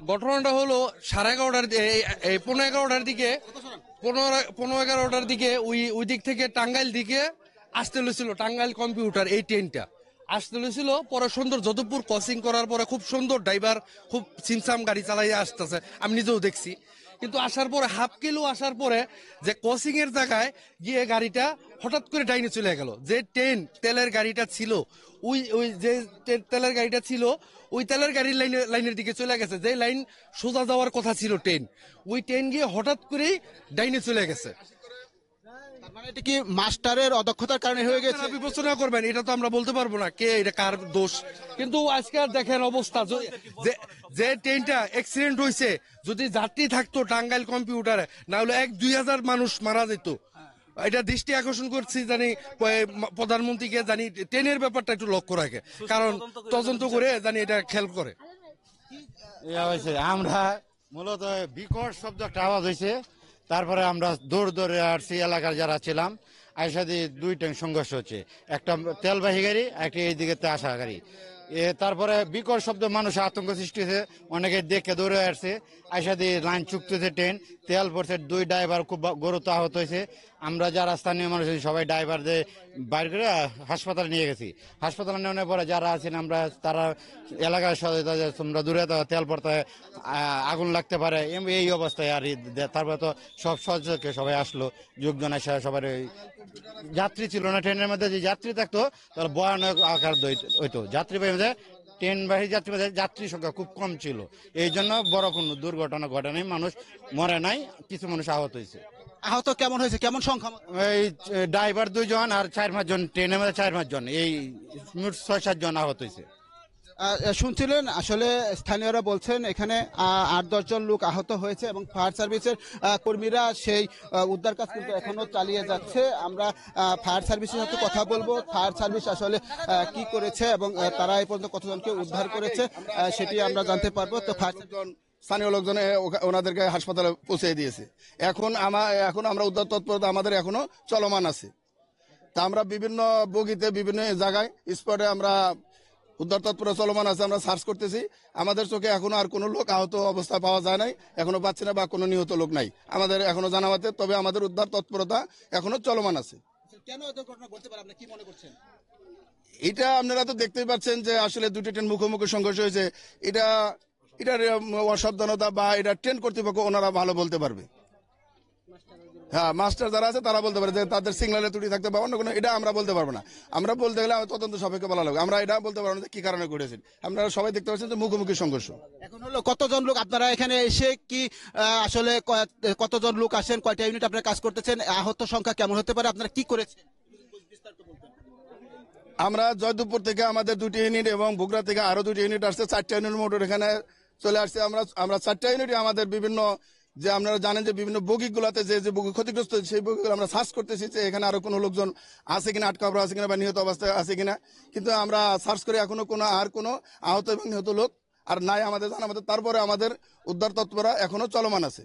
ঘটনাটা হলো 11:30 এই 11:15টার দিকে 11:15টার দিকে ওই দিক থেকে টাঙ্গাইল দিকে আসতে লইছিল টাঙ্গাইল কম্পিউটার এই ট্রেনটা আসতে লইছিল। পরে সুন্দর যদবপুর ক্রসিং করার পরে খুব সুন্দর ড্রাইভার খুব সিমসাম গাড়ি চালাইয়া আসতেছে, আমি নিজেও দেখছি। কিন্তু আসার পরে হাফ কিলো আসার পরে যে ক্রসিং এর জায়গায় গিয়ে গাড়িটা হঠাৎ করে ডাইনে চলে গেল। যে তেলের গাড়িটা ছিল ওই ওই যে তেলের গাড়িটা ছিল ওই তেলের গাড়ির লাইনের দিকে চলে গেছে, যে লাইন সোজা যাওয়ার কথা ছিল ট্রেন, ওই ট্রেন গিয়ে হঠাৎ করেই ডাইনে চলে গেছে। তার মানে এটা কি মাস্টারের অদক্ষতার কারণে হয়ে গেছে? আপনারা বিবেচনা করবেন, এটা তো আমরা বলতে পারবো না কে এটা কার দোষ। কিন্তু আজকে দেখেন অবস্থা, যে ট্রেনটা অ্যাক্সিডেন্ট হয়েছে, যদি যাত্রী থাকতো টাঙ্গাইল কম্পিউটারে, না হলে 1-2 হাজার মানুষ মারা যেত। এটা দৃষ্টি আকর্ষণ করছি, জানি প্রধানমন্ত্রীকে জানি ট্রেনের ব্যাপারটা একটু লক্ষ্য রাখে, কারণ তদন্ত করে জানি এটা খেয়াল করে। আমরা মূলত বিকট শব্দ একটা আওয়াজ হয়েছে, তারপরে আমরা দৌড়ে আসছি, এলাকার যারা ছিলাম আইসা দিয়ে দুইটা সংঘর্ষ হচ্ছে, একটা তেলবাহী গাড়ি একটা এইদিকে আসা গাড়ি। তারপরে বিকট শব্দ, মানুষ আতঙ্ক সৃষ্টি হয়েছে, অনেকে দেখে দৌড়ে আসছে, আইসা দিয়ে লাইন চুকতেছে, ট্রেন তেল পড়ছে, 2 ড্রাইভার খুব গুরুতর আহত হয়েছে। আমরা যারা স্থানীয় মানুষ সবাই ড্রাইভারদের বাইর করে হাসপাতালে নিয়ে গেছি। হাসপাতালে নেওয়ার পরে যারা আছেন আমরা তারা এলাকার সহায়তা, তোমরা দূরে তেল পড়তে আগুন লাগতে পারে এই অবস্থায়। আর তারপরে তো সব সহযোগকে সবাই আসলো, যোগদান আসা সবার। যাত্রী ছিল না ট্রেনের মধ্যে, যে যাত্রী থাকতো তাহলে ভয়ানক আকার হইতো। ট্রেনবাহী যাত্রী সংখ্যা খুব কম ছিল, এই জন্য বড় কোনো দুর্ঘটনা ঘটেনি, মানুষ মরে নাই, কিছু মানুষ আহত হয়েছে। আহত কেমন হয়েছে, কেমন সংখ্যা? এই ড্রাইভার 2 জন আর 4-5 জন, ট্রেনের মধ্যে 4-5 জন, এই মোট 6-7 জন আহত হয়েছে। শুনছিলেন, আসলে স্থানীয়রা বলছেন এখানে 8-10 জন লোক আহত হয়েছে এবং ফায়ার সার্ভিসের কর্মীরা সেই উদ্ধার কাজ কিন্তু এখনো চালিয়ে যাচ্ছে। আমরা ফায়ার সার্ভিসের সাথে কথা বলবো, ফায়ার সার্ভিস আসলে কি করেছে এবং তারা এই পর্যন্ত কতজনকে উদ্ধার করেছে সেটি আমরা জানতে পারবো। তো স্থানীয় লোকজন ওনাদেরকে হাসপাতালে পৌঁছে দিয়েছে। এখন আমরা উদ্ধার তৎপরতা আমাদের এখনো চলমান আছে। তা আমরা বিভিন্ন বগিতে বিভিন্ন জায়গায় স্পটে আমরা উদ্ধার তৎপরতা চলমান আছে, আমরা সার্চ করতেছি। আমাদের চোখে এখনো আর কোনো লোক আহত অবস্থায় পাওয়া যায় নাই, এখনো পাচ্ছি না, বা কোনো নিহত লোক নাই আমাদের এখনো জানা মতে। তবে আমাদের উদ্ধার তৎপরতা এখনো চলমান আছে। কেন এত ঘটনা ঘটতে পারে, আপনি কি মনে করছেন? এটা আপনারা তো দেখতেই পাচ্ছেন যে আসলে 2টি ট্রেন মুখোমুখি সংঘর্ষ হয়েছে। এটার অসাবধানতা বা এটা ট্রেন কর্তৃপক্ষ ওনারা ভালো বলতে পারবে। হ্যাঁ, মাস্টার যারা আছে তারা বলতে পারে যে তাদের সিগন্যালে ত্রুটি থাকতে বা অন্য কোনো, এটা আমরা বলতে পারবো না। আমরা বলতে গেলে তদন্ত সাপেক্ষে বলা লাগবে, আমরা এটা বলতে পারবো না কি কারণে ঘটেছে। আপনারা সবাই দেখতে পাচ্ছেন যে মুখোমুখি সংঘর্ষ। এখন হলো কতজন লোক আপনারা এখানে এসে কি আসলে কতজন লোক আসেন, কয়টা ইউনিট আপনারা কাজ করতেছেন, আহত সংখ্যা কেমন হতে পারে, আপনারা কি করেছেন? আমরা জয়দেবপুর থেকে আমাদের 2টি ইউনিট এবং বগুড়া থেকে আরো 2টি ইউনিট আসছে, 4টা ইউনিট মোটর এখানে চলে আসছে। আমরা 4টা ইউনিটে আমাদের বিভিন্ন, যে আপনারা জানেন যে বিভিন্ন বগিগুলোতে যে বগি ক্ষতিগ্রস্ত, সেই বগিগুলো আমরা সার্চ করতেছি যে এখানে আরো কোনো লোকজন আছে কিনা, আটকা পড়া আছে কিনা বা নিহত অবস্থায় আছে কিনা। কিন্তু আমরা সার্চ করে এখনো কোনো আহত এবং নিহত লোক আর নাই আমাদের জানা মতে। তারপরে আমাদের উদ্ধার তৎপরতা এখনো চলমান আছে।